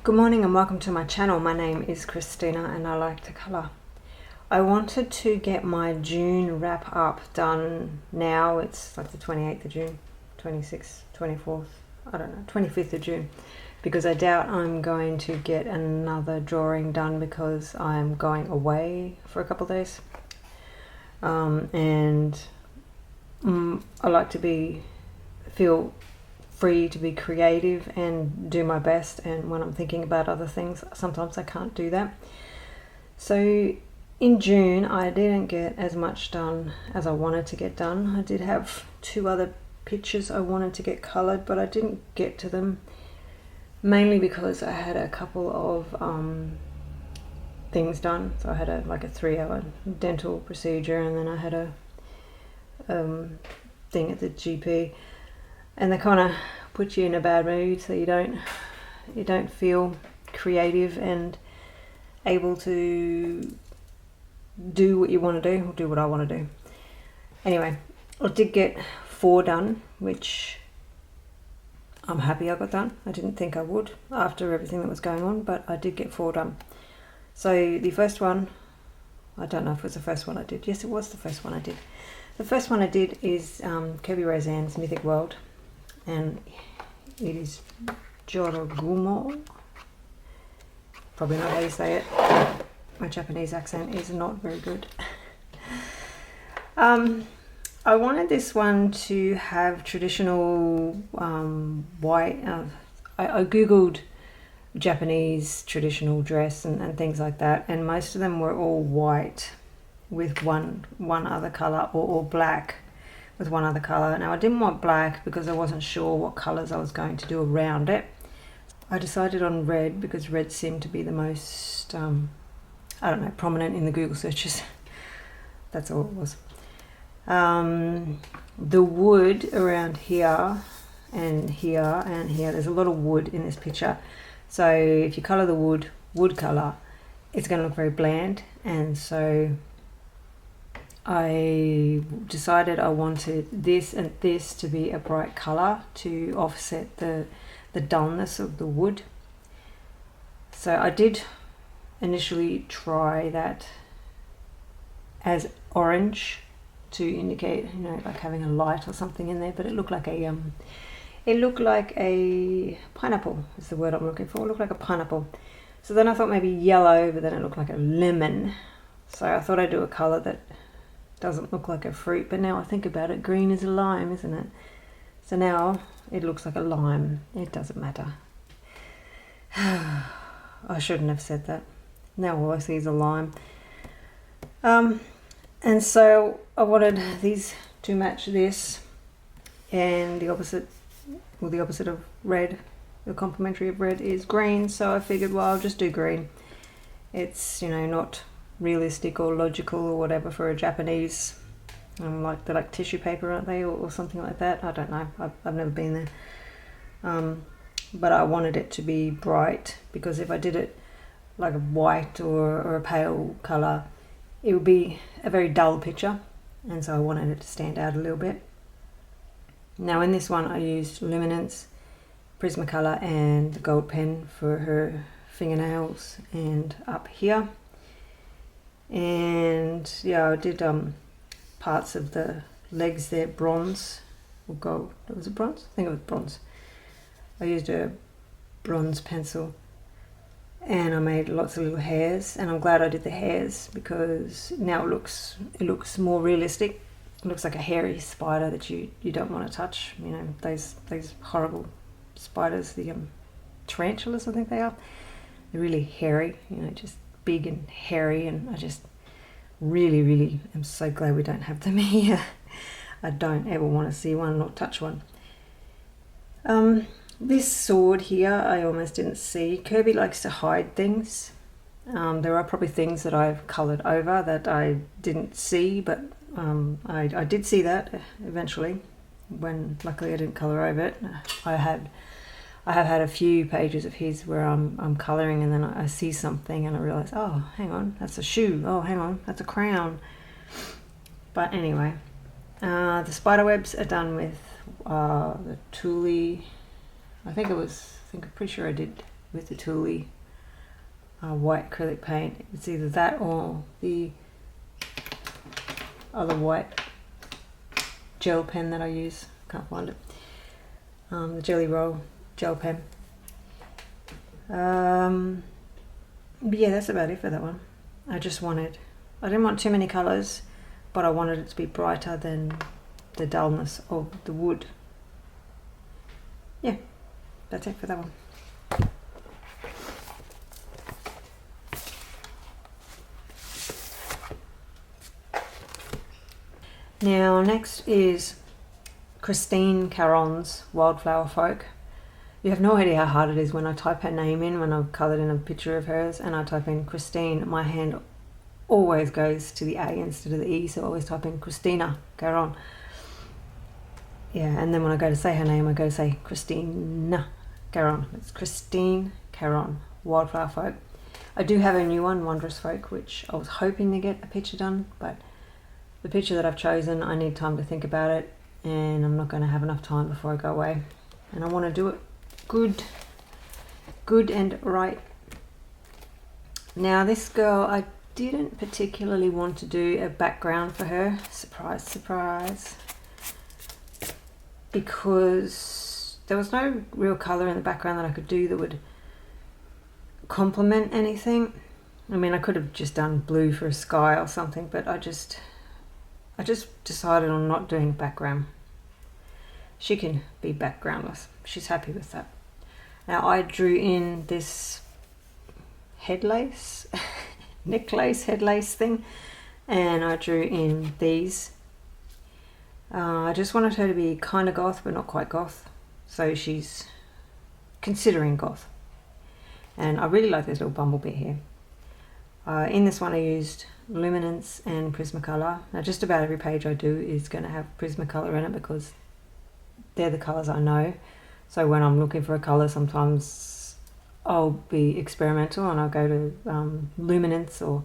Good morning and welcome to my channel. My name is Christina and I like to colour. I wanted to get my June wrap up done now. It's like the 28th of June, 26th, 24th, I don't know, 25th of June, because I doubt I'm going to get another drawing done because I'm going away for a couple of days. I like to feel free to be creative and do my best, and when I'm thinking about other things sometimes I can't do that. So in June I didn't get as much done as I wanted to get done. I did have two other pictures I wanted to get coloured, but I didn't get to them, mainly because I had a couple of things done. So I had a 3-hour dental procedure, and then I had a thing at the GP, and they kind of put you in a bad mood, so you don't feel creative and able to do what you want to do, or do what I want to do. Anyway, I did get 4 done, which I'm happy I got done. I didn't think I would after everything that was going on, but I did get 4 done. So the first one, I don't know if it was the first one I did. Yes, it was the first one I did. The first one I did is Kirbys' Mythic World, and it is Jorogumo. Probably not how you say it. My Japanese accent is not very good. I wanted this one to have traditional white. I googled Japanese traditional dress and things like that, and most of them were all white with one other colour, or black with one other colour. Now I didn't want black because I wasn't sure what colours I was going to do around it. I decided on red because red seemed to be the most prominent in the Google searches. That's all it was. The wood around here and here and here, there's a lot of wood in this picture, so if you colour the wood colour, it's going to look very bland, and so I decided I wanted this and this to be a bright colour to offset the dullness of the wood. So I did initially try that as orange to indicate, like having a light or something in there, but it looked like a pineapple is the word I'm looking for. It looked like a pineapple. So then I thought maybe yellow, but then it looked like a lemon. So I thought I'd do a colour that doesn't look like a fruit, but now I think about it, green is a lime, isn't it? So now it looks like a lime. It doesn't matter. I shouldn't have said that. Now all I see is a lime. And so I wanted these to match this, and the opposite of red, the complementary of red is green, so I figured, well, I'll just do green. It's, not realistic or logical or whatever for a Japanese, like they're like tissue paper, aren't they, or something like that. I don't know, I've never been there, but I wanted it to be bright, because if I did it like a white or a pale colour, it would be a very dull picture, and so I wanted it to stand out a little bit. Now in this one I used luminance, Prismacolor and the gold pen for her fingernails and up here. And yeah, I did parts of the legs there bronze or gold. Was it bronze? I think it was bronze. I used a bronze pencil, and I made lots of little hairs, and I'm glad I did the hairs because now it looks more realistic. It looks like a hairy spider that you don't want to touch. Those horrible spiders, the tarantulas, I think they are. They're really hairy, just big and hairy, and I just really am so glad we don't have them here. I don't ever want to see one or touch one. This sword here I almost didn't see. Kirby likes to hide things. There are probably things that I've coloured over that I didn't see, but I did see that eventually, when luckily I didn't colour over it. I have had a few pages of his where I'm colouring, and then I see something and I realise, oh, hang on, that's a shoe. Oh, hang on, that's a crown. But anyway, the spider webs are done with the Thule. I'm pretty sure I did with the Thule white acrylic paint. It's either that or the other white gel pen that I use. Can't find it. The Jelly Roll gel pen. But yeah, that's about it for that one. I didn't want too many colours, but I wanted it to be brighter than the dullness of the wood. Yeah, that's it for that one. Now next is Christine Caron's Wildflower Folk. You have no idea how hard it is when I type her name in, when I've coloured in a picture of hers and I type in Christine, my hand always goes to the A instead of the E, so I always type in Christina Caron. Yeah, and then when I go to say her name, I go to say Christina Caron. It's Christine Caron, Wildflower Folk. I do have a new one, Wondrous Folk, which I was hoping to get a picture done, but the picture that I've chosen, I need time to think about it, and I'm not going to have enough time before I go away. And I want to do it good and right. Now this girl, I didn't particularly want to do a background for her, surprise surprise, because there was no real colour in the background that I could do that would complement anything. I mean, I could have just done blue for a sky or something, but I just decided on not doing a background. She can be backgroundless. She's happy with that. Now I drew in this headlace, necklace, headlace thing, and I drew in these. I just wanted her to be kind of goth, but not quite goth. So she's considering goth. And I really like this little bumblebee here. In this one I used Luminance and Prismacolor. Now just about every page I do is going to have Prismacolor in it because they're the colours I know. So when I'm looking for a colour, sometimes I'll be experimental and I'll go to Luminance or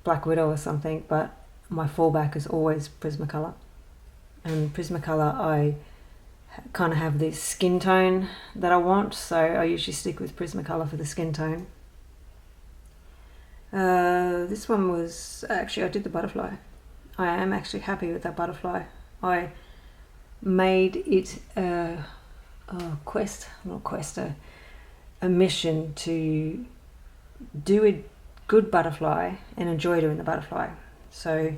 Black Widow or something, but my fallback is always Prismacolor. And Prismacolor, I kind of have this skin tone that I want, so I usually stick with Prismacolor for the skin tone. This one was, actually I did the butterfly. I am actually happy with that butterfly. I made it a mission to do a good butterfly and enjoy doing the butterfly. So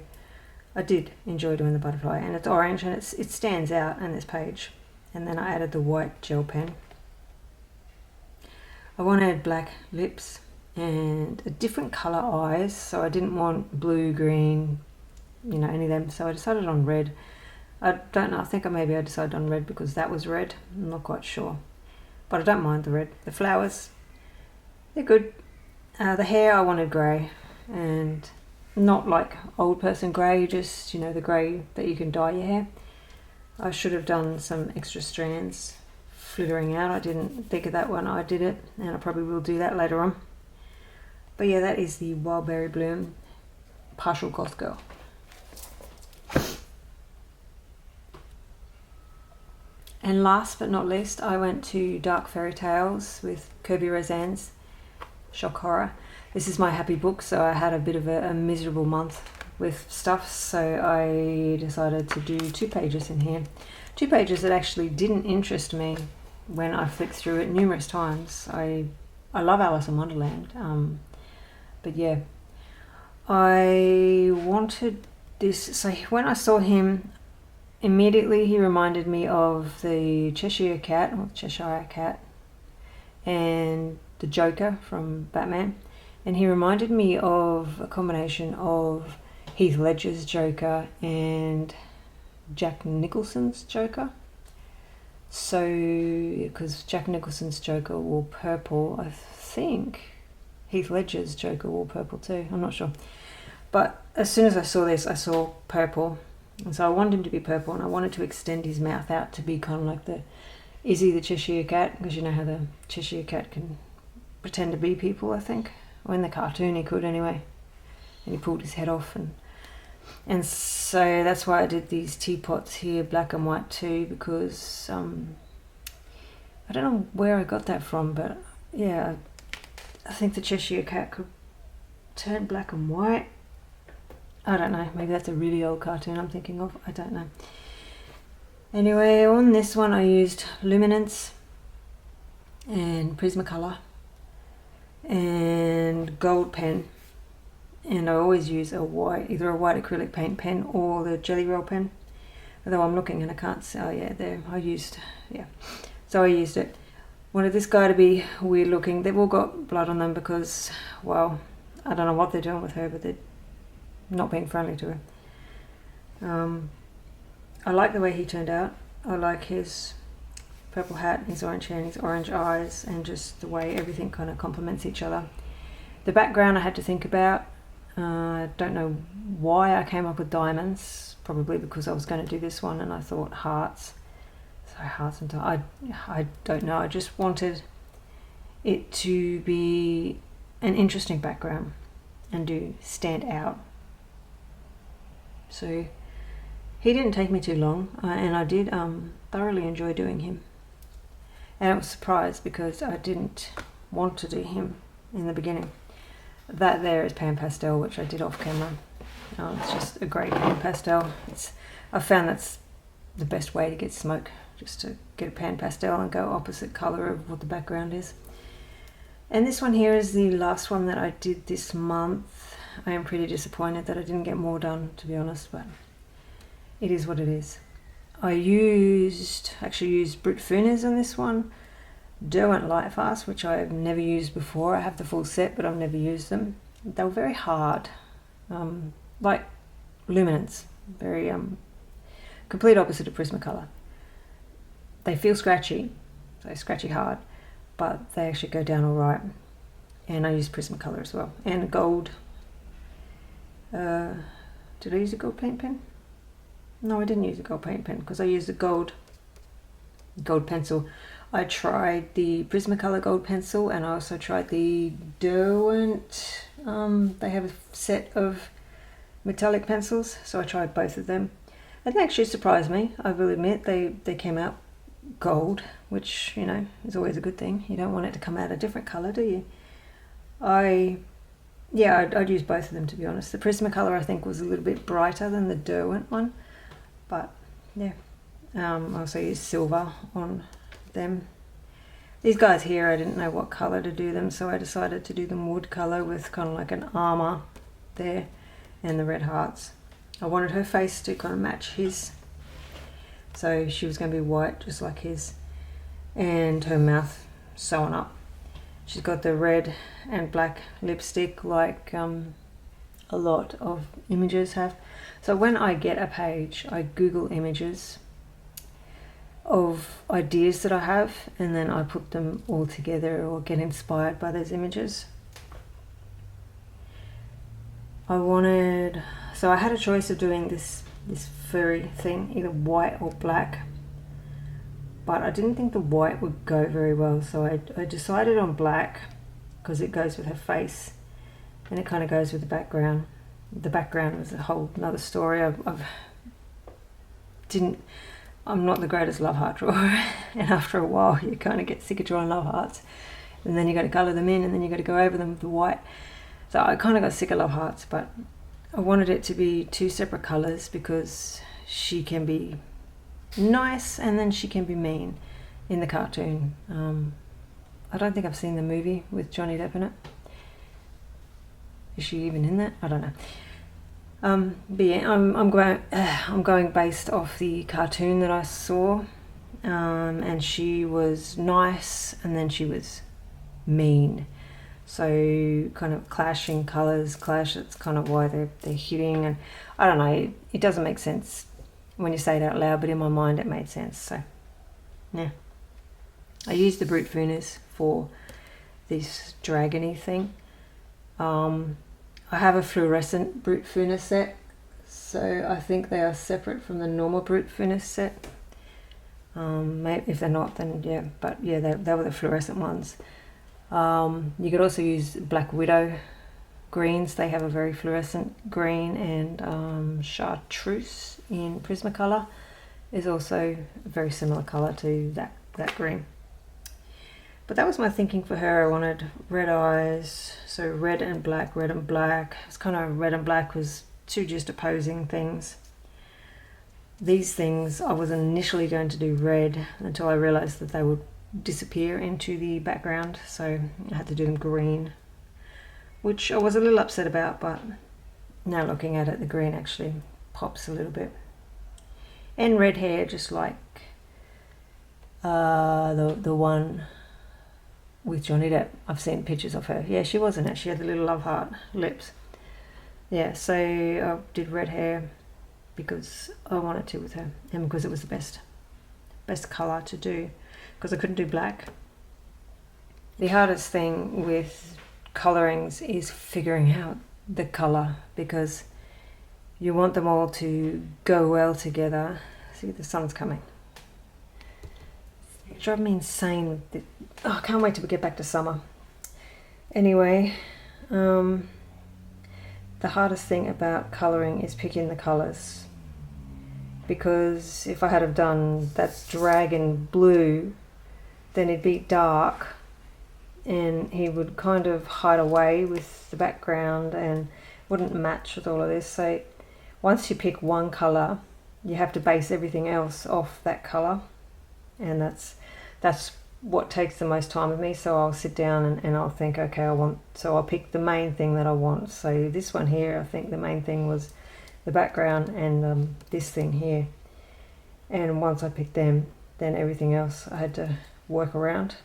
I did enjoy doing the butterfly, and it's orange and it stands out on this page. And then I added the white gel pen. I wanted black lips and a different colour eyes, so I didn't want blue, green, you know, any of them, so I decided on red. I don't know, I think maybe I decided on red because that was red. I'm not quite sure, but I don't mind the red. The flowers, they're good. The hair I wanted grey, and not like old person grey, just, you know, the grey that you can dye your hair. I should have done some extra strands flittering out. I didn't think of that when I did it, and I probably will do that later on. But yeah, that is the Wildberry Bloom Partial Goth Girl. And last but not least, I went to Dark Fairy Tales with Kirby Roseanne's Shock Horror. This is my happy book, so I had a bit of a miserable month with stuff, so I decided to do 2 pages in here. 2 pages that actually didn't interest me when I flicked through it numerous times. I love Alice in Wonderland, but yeah, I wanted this. So when I saw him, immediately he reminded me of the Cheshire Cat, and the Joker from Batman, and he reminded me of a combination of Heath Ledger's Joker and Jack Nicholson's Joker. So, because Jack Nicholson's Joker wore purple, I think Heath Ledger's Joker wore purple too, I'm not sure. But as soon as I saw this, I saw purple. And so I wanted him to be purple, and I wanted to extend his mouth out to be kind of like the Izzy the Cheshire Cat, because you know how the Cheshire Cat can pretend to be people, I think. Or in the cartoon he could anyway. And he pulled his head off, and so that's why I did these teapots here, black and white too, because I don't know where I got that from, but yeah, I think the Cheshire Cat could turn black and white. I don't know, maybe that's a really old cartoon I'm thinking of, I don't know. Anyway, on this one I used luminance and Prismacolor and gold pen, and I always use a white, either a white acrylic paint pen or the Jelly Roll pen, although I'm looking and I can't see. Oh yeah, there, I used it. Wanted this guy to be weird looking. They've all got blood on them because, well, I don't know what they're doing with her, but they're not being friendly to her. I like the way he turned out. I like his purple hat, his orange hair, and his orange eyes, and just the way everything kind of complements each other. The background I had to think about. I don't know why I came up with diamonds, probably because I was going to do this one and I thought hearts. So hearts and I don't know, I just wanted it to be an interesting background and do stand out. So he didn't take me too long, and I did thoroughly enjoy doing him. And I was surprised because I didn't want to do him in the beginning. That there is pan pastel, which I did off camera. It's just a great pan pastel. I found that's the best way to get smoke, just to get a pan pastel and go opposite colour of what the background is. And this one here is the last one that I did this month. I am pretty disappointed that I didn't get more done, to be honest, but it is what it is. I actually used Brute Funes on this one. Derwent Lightfast, which I've never used before. I have the full set, but I've never used them. They were very hard, like luminance, very complete opposite of Prismacolor. They feel scratchy, so scratchy hard, but they actually go down all right. And I use Prismacolor as well, and gold. Did I use a gold paint pen? No, I didn't use a gold paint pen because I used a gold pencil. I tried the Prismacolor gold pencil, and I also tried the Derwent. They have a set of metallic pencils, so I tried both of them. And they actually surprised me, I will admit. They came out gold, which, you know, is always a good thing. You don't want it to come out a different colour, do you? I'd use both of them, to be honest. The Prismacolor I think was a little bit brighter than the Derwent one, but yeah. I also used silver on them. These guys here, I didn't know what colour to do them, so I decided to do them wood colour with kind of like an armour there and the red hearts. I wanted her face to kind of match his, so she was going to be white just like his, and her mouth sewn up. She's got the red and black lipstick like a lot of images have. So when I get a page, I Google images of ideas that I have, and then I put them all together or get inspired by those images. So I had a choice of doing this furry thing, either white or black, but I didn't think the white would go very well, so I decided on black because it goes with her face and it kind of goes with the background. The background was a whole another story. I'm not the greatest love heart drawer, and after a while you kind of get sick of drawing love hearts, and then you got to colour them in, and then you got to go over them with the white. So I kind of got sick of love hearts, but I wanted it to be two separate colours because she can be nice and then she can be mean in the cartoon. I don't think I've seen the movie with Johnny Depp in it. Is she even in that? I don't know. But yeah, I'm going based off the cartoon that I saw, and she was nice and then she was mean. So kind of clashing colours, that's kind of why they're hitting, and I don't know, it doesn't make sense when you say it out loud, but in my mind it made sense. So yeah, I used the Brute Funes for this dragony thing. I have a fluorescent Brute Funes set, so I think they are separate from the normal Brute Funes set. Maybe if they're not, then yeah, but yeah, they were the fluorescent ones. You could also use Black Widow greens. They have a very fluorescent green, and chartreuse in Prismacolor is also a very similar color to that green. But that was my thinking for her. I wanted red eyes, so red and black, red and black. It's kind of red and black was two just opposing things. These things I was initially going to do red until I realized that they would disappear into the background, so I had to do them green, which I was a little upset about, but now looking at it, the green actually pops a little bit. And red hair, just like the one with Johnny Depp. I've seen pictures of her. Yeah, she was in it. She had the little love heart lips. Yeah, so I did red hair because I wanted to with her, and because it was the best colour to do, because I couldn't do black. The hardest thing with colourings is figuring out the colour, because you want them all to go well together. See, the sun's coming. It drives me insane. I can't wait till we get back to summer. Anyway, the hardest thing about colouring is picking the colours, because if I had have done that dragon blue, then it'd be dark and he would kind of hide away with the background and wouldn't match with all of this. So once you pick one colour, you have to base everything else off that colour, and that's what takes the most time with me. So I'll sit down and I'll think, okay, I'll pick the main thing that I want. So this one here, I think the main thing was the background and this thing here, and once I picked them, then everything else I had to work around.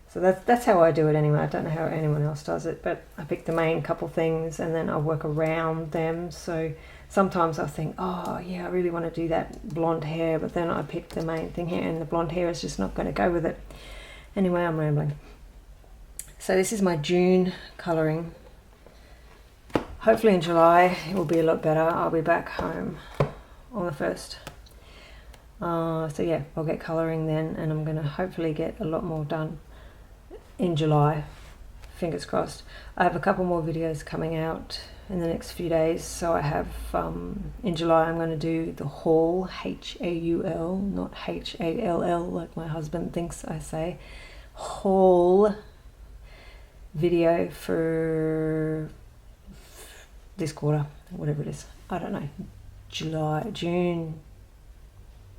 So that's how I do it anyway. I don't know how anyone else does it, but I pick the main couple things and then I work around them. So sometimes I think, oh yeah, I really want to do that blonde hair, but then I pick the main thing here and the blonde hair is just not going to go with it. Anyway, I'm rambling. So this is my June colouring. Hopefully in July it will be a lot better. I'll be back home on the 1st. So yeah, I'll get colouring then, and I'm going to hopefully get a lot more done in July, fingers crossed. I have a couple more videos coming out in the next few days. So I have in July I'm going to do the haul, H-A-U-L, not H-A-L-L like my husband thinks I say, haul video for this quarter, whatever it is, I don't know, July, June,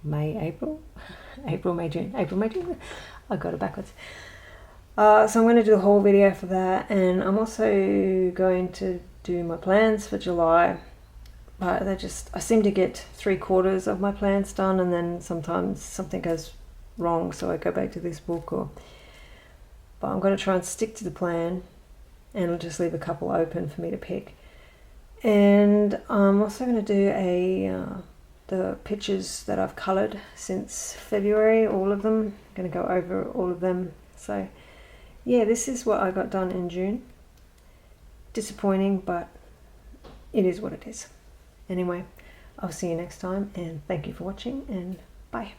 May, April, May, June, I got it backwards. So I'm going to do a whole video for that, and I'm also going to do my plans for July, but I seem to get 3/4 of my plans done, and then sometimes something goes wrong, so I go back to this book, but I'm going to try and stick to the plan, and I'll just leave a couple open for me to pick. And I'm also going to do the pictures that I've coloured since February, all of them. I'm going to go over all of them. So yeah, this is what I got done in June. Disappointing, but it is what it is. Anyway, I'll see you next time, and thank you for watching, and bye.